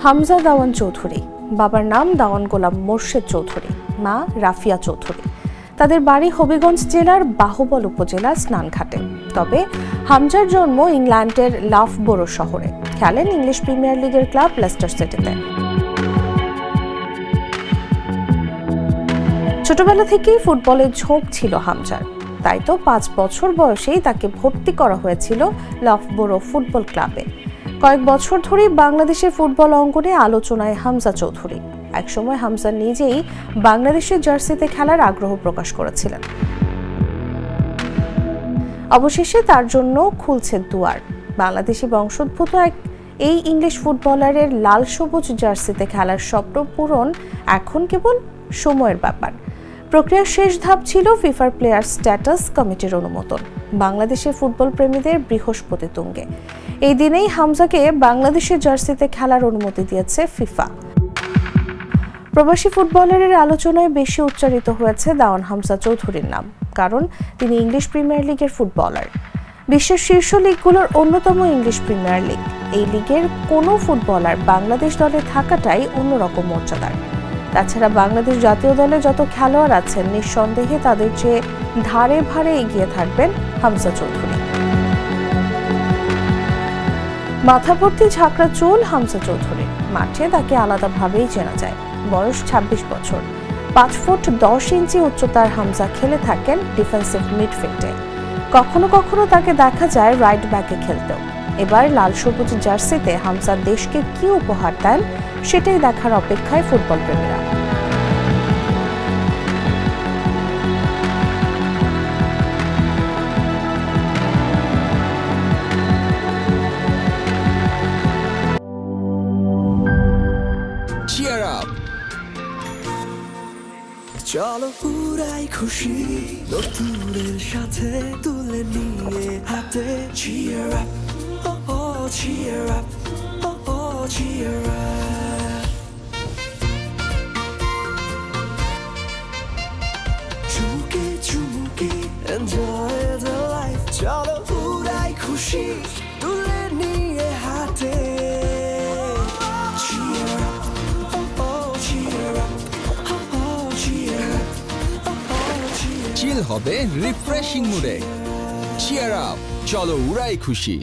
হামজা দাওয়ান চৌধুরী, বাবার নাম দাওয়ান গোলাম মোর্শেদ চৌধুরী, মা রাফিয়া চৌধুরী। তাদের বাড়ি হবিগঞ্জ জেলার বাহুবল উপজেলার স্নানঘাটে। তবে হামজার জন্ম ইংল্যান্ডের লাফবোরো শহরে। খেলেন ইংলিশ প্রিমিয়ার লিগের ক্লাব লেস্টার সিটিতে। ছোটবেলা থেকেই ফুটবলের ঝোঁক ছিল হামজার, তাই তো 5 বছর বয়সেই তাকে ভর্তি করা হয়েছিল লাফবোরো ফুটবল ক্লাবে। কয়েক বছর ধরেই বাংলাদেশের ফুটবল অঙ্গনে আলোচনায় হামজা চৌধুরী। একসময় হামজা নিজেই বাংলাদেশের জার্সিতে খেলার আগ্রহ প্রকাশ করেছিলেন। অবশেষে তার জন্য খুলছে দুয়ার। বাংলাদেশি বংশোদ্ভূত এই ইংলিশ ফুটবলারের লাল সবুজ জার্সিতে খেলার স্বপ্ন পূরণ এখন কেবল সময়ের ব্যাপার। প্রক্রিয়ার শেষ ধাপ ছিল ফিফার প্লেয়ার স্ট্যাটাস কমিটির অনুমোদন। বাংলাদেশের ফুটবল প্রেমীদের বৃহস্পতি তুঙ্গে এই দিনেই হামজাকে বাংলাদেশের জার্সিতে খেলার অনুমতি দিয়েছে ফিফা। প্রবাসী ফুটবলারের আলোচনায় বেশি উচ্চারিত হয়েছে দাওয়ান হামজা চৌধুরীর নাম, কারণ তিনি ইংলিশ প্রিমিয়ার লিগের ফুটবলার। বিশ্বের শীর্ষ লিগগুলোর অন্যতম ইংলিশ প্রিমিয়ার লিগ। এই লিগের কোনো ফুটবলার বাংলাদেশ দলে থাকাটাই অন্যরকম মর্যাদার। তাছাড়া বাংলাদেশ জাতীয় দলে যত খেলোয়াড় আছেন, নিঃসন্দেহে তাদের চেয়ে ধারে ভারে এগিয়ে থাকবেন হামজা চৌধুরী। মাথা ভর্তি ঝাঁকড়া চুল হামজা চৌধুরী। মাঠে তাকে আলাদাভাবেই চেনা যায়। বয়স 26 বছর। 5 ফুট 10 ইঞ্চি উচ্চতার হামজা খেলে থাকেন ডিফেন্সিভ মিডফিল্ডে। কখনো কখনো তাকে দেখা যায় রাইট ব্যাকে খেলতেও। এবার লাল সবুজ জার্সিতে হামজা দেশকে কি উপহার দেন, সেটাই দেখার অপেক্ষায় ফুটবল প্রেমীরা। Cheer up! চলো পুরাই খুশি নতুনের সাথে তুলে নিয়ে হাতে। Cheer up, oh oh, cheer up, oh oh, cheer up. চুমুকে চুমুকে enjoy the life. চলো পুরাই খুশি তুলে নিয়ে হাতে। Cheer up, oh oh, cheer up. চিল হবে রিফ্রেশিং মুডে। চিয়ার আপ, চলো উড়াই খুশি।